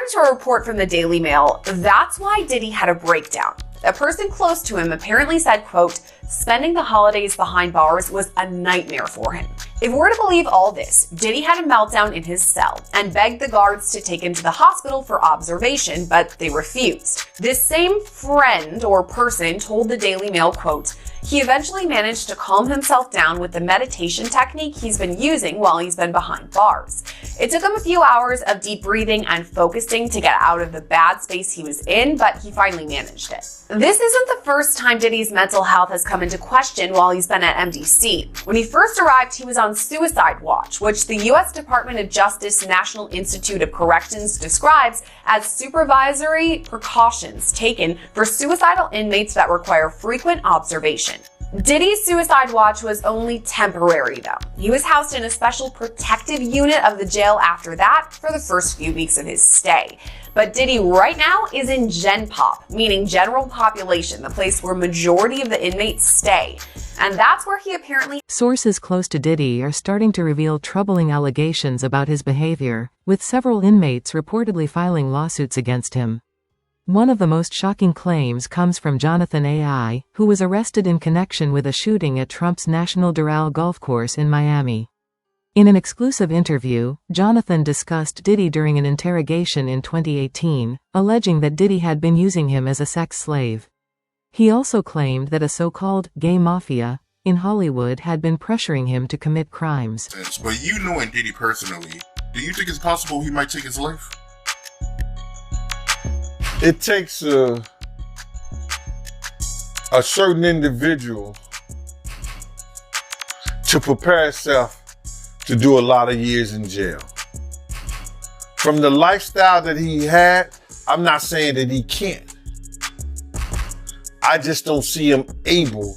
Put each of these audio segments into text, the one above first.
According to a report from the Daily Mail, that's why Diddy had a breakdown. A person close to him apparently said, quote, spending the holidays behind bars was a nightmare for him. If we're to believe all this, Diddy had a meltdown in his cell and begged the guards to take him to the hospital for observation, but they refused. This same friend or person told the Daily Mail, quote, he eventually managed to calm himself down with the meditation technique he's been using while he's been behind bars. It took him a few hours of deep breathing and focusing to get out of the bad space he was in, but he finally managed it. This isn't the first time Diddy's mental health has come into question while he's been at MDC. When he first arrived, he was on suicide watch, which the U.S. Department of Justice National Institute of Corrections describes as supervisory precautions taken for suicidal inmates that require frequent observation. Diddy's suicide watch was only temporary, though. He was housed in a special protective unit of the jail after that for the first few weeks of his stay. But Diddy right now is in Gen Pop, meaning general population, the place where majority of the inmates stay. And that's where he apparently... Sources close to Diddy are starting to reveal troubling allegations about his behavior, with several inmates reportedly filing lawsuits against him. One of the most shocking claims comes from Jonathan A.I., who was arrested in connection with a shooting at Trump's National Doral golf course in Miami. In an exclusive interview, Jonathan discussed Diddy during an interrogation in 2018, alleging that Diddy had been using him as a sex slave. He also claimed that a so-called gay mafia in Hollywood had been pressuring him to commit crimes. But you knowing Diddy personally, do you think it's possible he might take his life? It takes a certain individual to prepare himself to do a lot of years in jail. From the lifestyle that he had, I'm not saying that he can't. I just don't see him able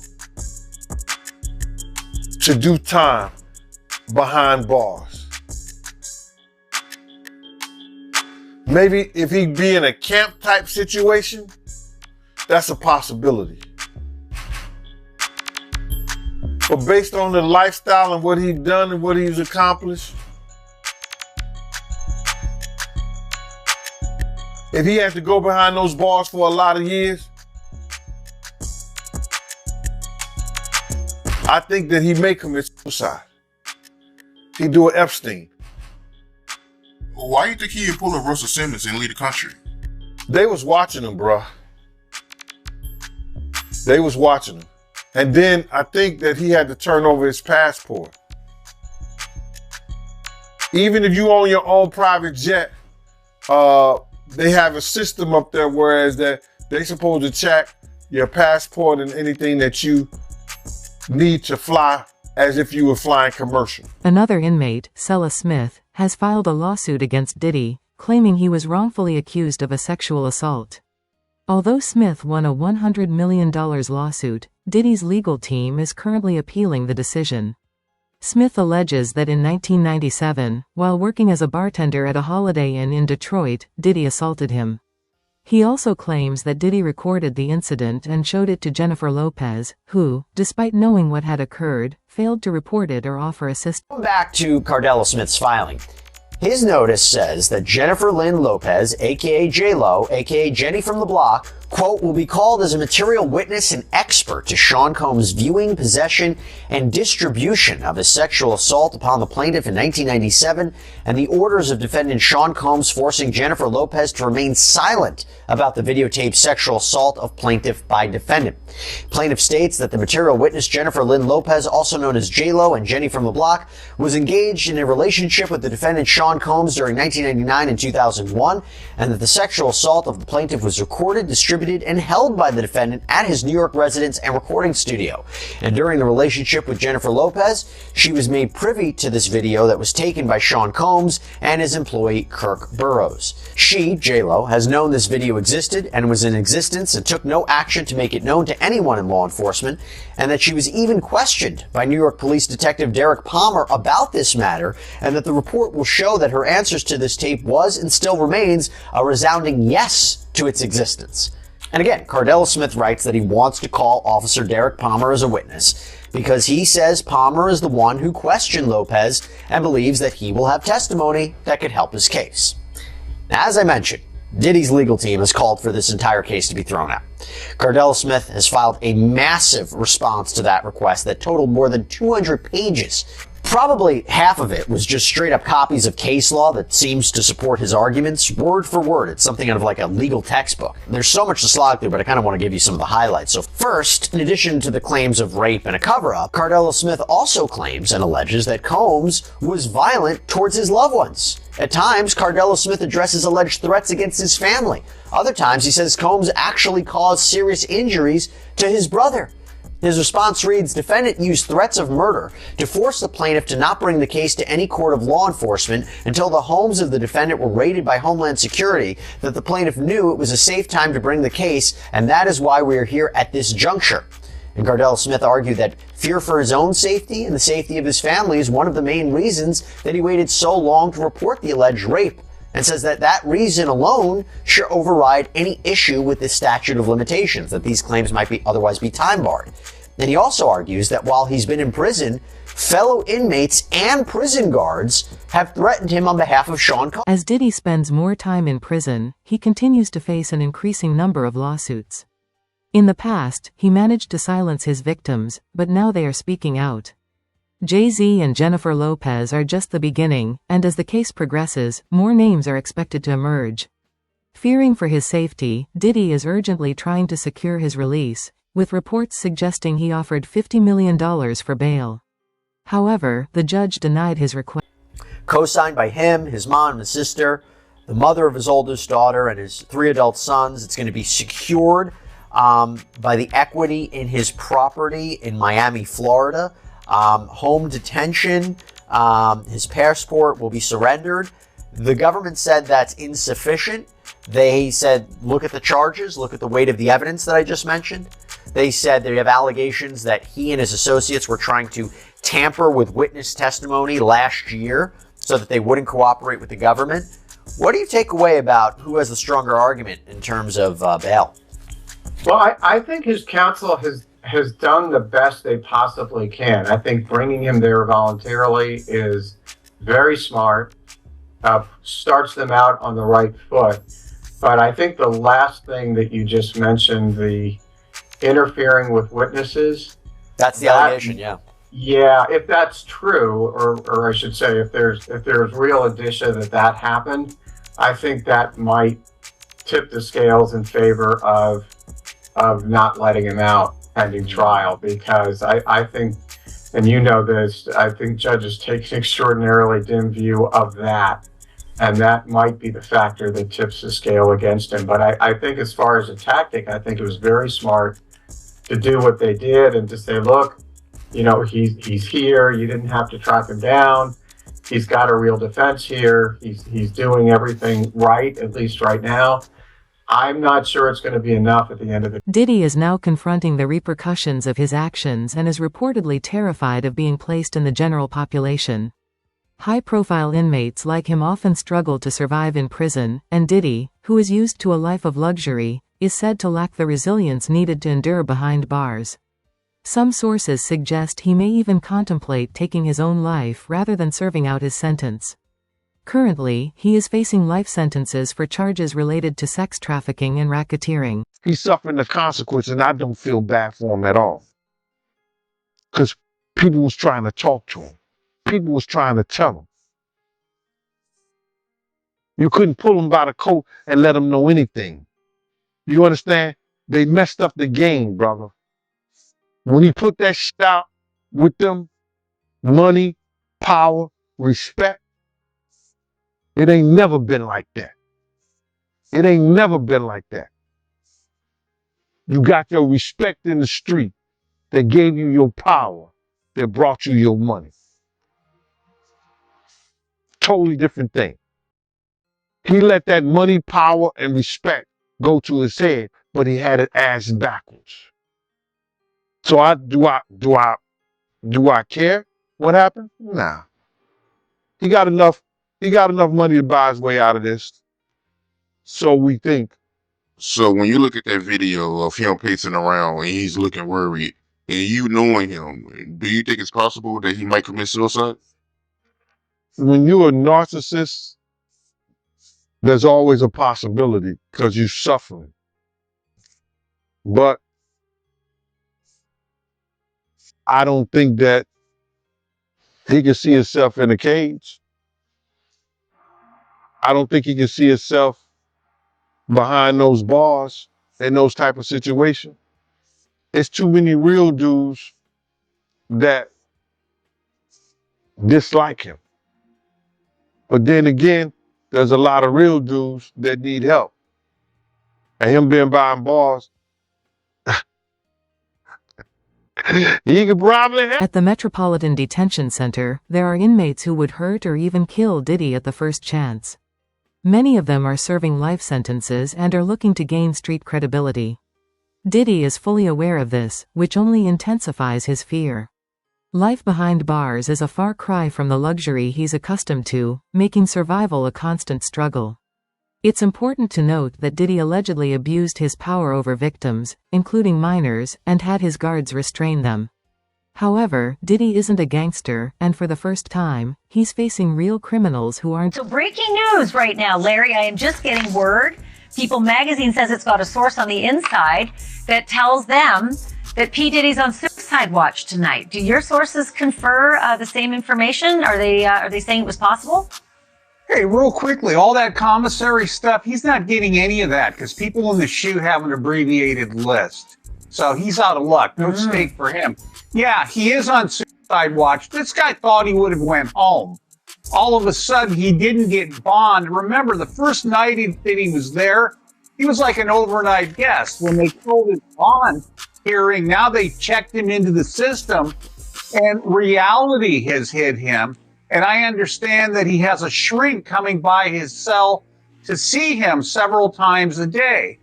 to do time behind bars. Maybe if he'd be in a camp type situation, that's a possibility. But based on the lifestyle and what he's done and what he's accomplished, if he has to go behind those bars for a lot of years, I think that he may commit suicide. He'd do an Epstein. Why do you think he'd pull a Russell Simmons and leave the country? They was watching him, bruh. They was watching him. And then I think that he had to turn over his passport. Even if you own your own private jet, they have a system up there whereas that they supposed to check your passport and anything that you need to fly as if you were flying commercial. Another inmate, Sella Smith, has filed a lawsuit against Diddy, claiming he was wrongfully accused of a sexual assault. Although Smith won a $100 million lawsuit, Diddy's legal team is currently appealing the decision. Smith alleges that in 1997, while working as a bartender at a Holiday Inn in Detroit, Diddy assaulted him. He also claims that Diddy recorded the incident and showed it to Jennifer Lopez, who, despite knowing what had occurred, failed to report it or offer assistance. Back to Cardella Smith's filing. His notice says that Jennifer Lynn Lopez, aka J-Lo, aka Jenny from the Block, quote, will be called as a material witness and expert to Sean Combs' viewing, possession, and distribution of his sexual assault upon the plaintiff in 1997 and the orders of defendant Sean Combs forcing Jennifer Lopez to remain silent about the videotaped sexual assault of plaintiff by defendant. Plaintiff states that the material witness Jennifer Lynn Lopez, also known as J-Lo and Jenny from the Block, was engaged in a relationship with the defendant Sean Combs during 1999 and 2001, and that the sexual assault of the plaintiff was recorded, distributed, and held by the defendant at his New York residence and recording studio. And during the relationship with Jennifer Lopez, she was made privy to this video that was taken by Sean Combs and his employee Kirk Burrows. She, J-Lo, has known this video existed and was in existence and took no action to make it known to anyone in law enforcement, and that she was even questioned by New York Police Detective Derek Palmer about this matter, and that the report will show that her answers to this tape was and still remains a resounding yes to its existence. And again, Cardella Smith writes that he wants to call Officer Derek Palmer as a witness because he says Palmer is the one who questioned Lopez and believes that he will have testimony that could help his case. Now, as I mentioned, Diddy's legal team has called for this entire case to be thrown out. Cardell Smith has filed a massive response to that request that totaled more than 200 pages. Probably half of it was just straight up copies of case law that seems to support his arguments, word for word. It's something out of like a legal textbook. There's so much to slog through, but I kind of want to give you some of the highlights. So first, in addition to the claims of rape and a cover-up, Cardell Smith also claims and alleges that Combs was violent towards his loved ones. At times, Cardell Smith addresses alleged threats against his family. Other times, he says Combs actually caused serious injuries to his brother. His response reads, defendant used threats of murder to force the plaintiff to not bring the case to any court of law enforcement until the homes of the defendant were raided by Homeland Security, that the plaintiff knew it was a safe time to bring the case, and that is why we are here at this juncture. And Cardell Smith argued that fear for his own safety and the safety of his family is one of the main reasons that he waited so long to report the alleged rape, and says that that reason alone should override any issue with the statute of limitations, that these claims might be otherwise be time barred. And he also argues that while he's been in prison, fellow inmates and prison guards have threatened him on behalf of Sean Combs. As Diddy spends more time in prison, he continues to face an increasing number of lawsuits. In the past, he managed to silence his victims, but now they are speaking out. Jay-Z and Jennifer Lopez are just the beginning, and as the case progresses, more names are expected to emerge. Fearing for his safety, Diddy is urgently trying to secure his release, with reports suggesting he offered $50 million for bail. However, the judge denied his request. Co-signed by him, his mom, his sister, the mother of his oldest daughter, and his 3 adult sons. It's going to be secured by the equity in his property in Miami, Florida. Home detention, his passport will be surrendered. The government said that's insufficient. They said, look at the charges, look at the weight of the evidence that I just mentioned. They said they have allegations that he and his associates were trying to tamper with witness testimony last year so that they wouldn't cooperate with the government. What do you take away about who has the stronger argument in terms of bail? Well, I think his counsel has done the best they possibly can. I think bringing him there voluntarily is very smart, starts them out on the right foot. But I think the last thing that you just mentioned, the interfering with witnesses. That's the allegation, yeah. Yeah, if that's true, or I should say, if there's real indicia that happened, I think that might tip the scales in favor of not letting him out pending trial, because I think, and you know this, I think judges take an extraordinarily dim view of that, and that might be the factor that tips the scale against him. But I think as far as a tactic, I think it was very smart to do what they did and to say, look, you know, he's here, you didn't have to track him down, he's got a real defense here, he's doing everything right, at least right now. I'm not sure it's going to be enough at the end of it. Diddy is now confronting the repercussions of his actions and is reportedly terrified of being placed in the general population. High-profile inmates like him often struggle to survive in prison, and Diddy, who is used to a life of luxury, is said to lack the resilience needed to endure behind bars. Some sources suggest he may even contemplate taking his own life rather than serving out his sentence. Currently, he is facing life sentences for charges related to sex trafficking and racketeering. He's suffering the consequences, and I don't feel bad for him at all. Because people was trying to talk to him. People was trying to tell him. You couldn't pull him by the coat and let him know anything. You understand? They messed up the game, brother. When he put that shit out with them, money, power, respect, it ain't never been like that. It ain't never been like that. You got your respect in the street that gave you your power, that brought you your money. Totally different thing. He let that money, power, and respect go to his head, but he had it ass backwards. So do I care what happened? Nah. He got enough money to buy his way out of this. So we think. So when you look at that video of him pacing around and he's looking worried, and you knowing him, do you think it's possible that he might commit suicide? When you're a narcissist there's always a possibility because you're suffering. But I don't think that he can see himself in a cage. I don't think he can see himself behind those bars in those type of situations. It's too many real dudes that dislike him. But then again, there's a lot of real dudes that need help. And him being behind bars, he could probably help. At the Metropolitan Detention Center, there are inmates who would hurt or even kill Diddy at the first chance. Many of them are serving life sentences and are looking to gain street credibility. Diddy is fully aware of this, which only intensifies his fear. Life behind bars is a far cry from the luxury he's accustomed to, making survival a constant struggle. It's important to note that Diddy allegedly abused his power over victims, including minors, and had his guards restrain them. However, Diddy isn't a gangster, and for the first time, he's facing real criminals who aren't. So breaking news right now, Larry, I am just getting word. People magazine says it's got a source on the inside that tells them that P. Diddy's on suicide watch tonight. Do your sources confer the same information? Are they saying it was possible? Hey, real quickly, all that commissary stuff, he's not getting any of that because people in the SHU have an abbreviated list. So he's out of luck. No stake for him. Yeah, he is on suicide watch. This guy thought he would have went home. All of a sudden, he didn't get bond. Remember, the first night that he was there, he was like an overnight guest. When they pulled his bond hearing, now they checked him into the system, and reality has hit him. And I understand that he has a shrink coming by his cell to see him several times a day.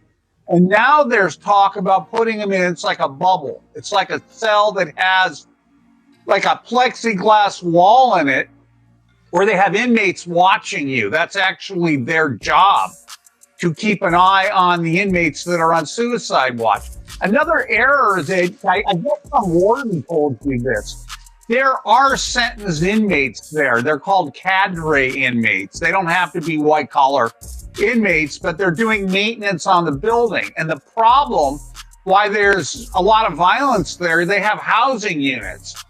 And now there's talk about putting him in, it's like a bubble. It's like a cell that has like a plexiglass wall in it where they have inmates watching you. That's actually their job, to keep an eye on the inmates that are on suicide watch. Another error that I guess some warden told you this. There are sentenced inmates there. They're called cadre inmates. They don't have to be white collar inmates, but they're doing maintenance on the building. And the problem why there's a lot of violence there, they have housing units.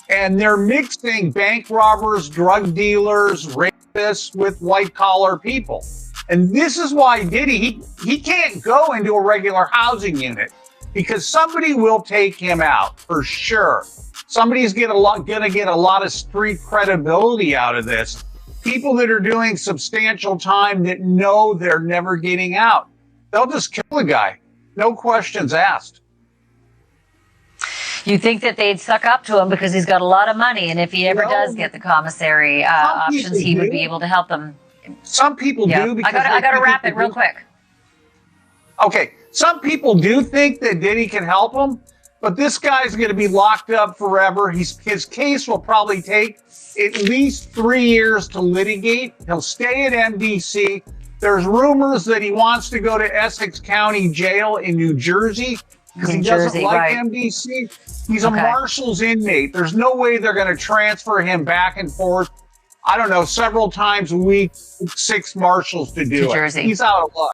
And they're mixing bank robbers, drug dealers, rapists with white collar people. And this is why Diddy, he can't go into a regular housing unit because somebody will take him out for sure. Somebody's gonna get a lot of street credibility out of this. People that are doing substantial time that know they're never getting out. They'll just kill the guy. No questions asked. You think that they'd suck up to him because he's got a lot of money, and if he ever does get the commissary options, he would be able to help them. Some people do. Because I got to wrap it real quick. Okay, some people do think that Diddy can help them, but this guy's going to be locked up forever. His case will probably take at least 3 years to litigate. He'll stay at MDC. There's rumors that he wants to go to Essex County Jail in New Jersey because he doesn't like MDC. He's a Marshals inmate. There's no way they're going to transfer him back and forth. I don't know, several times a week, 6 Marshals to do it. He's out of luck.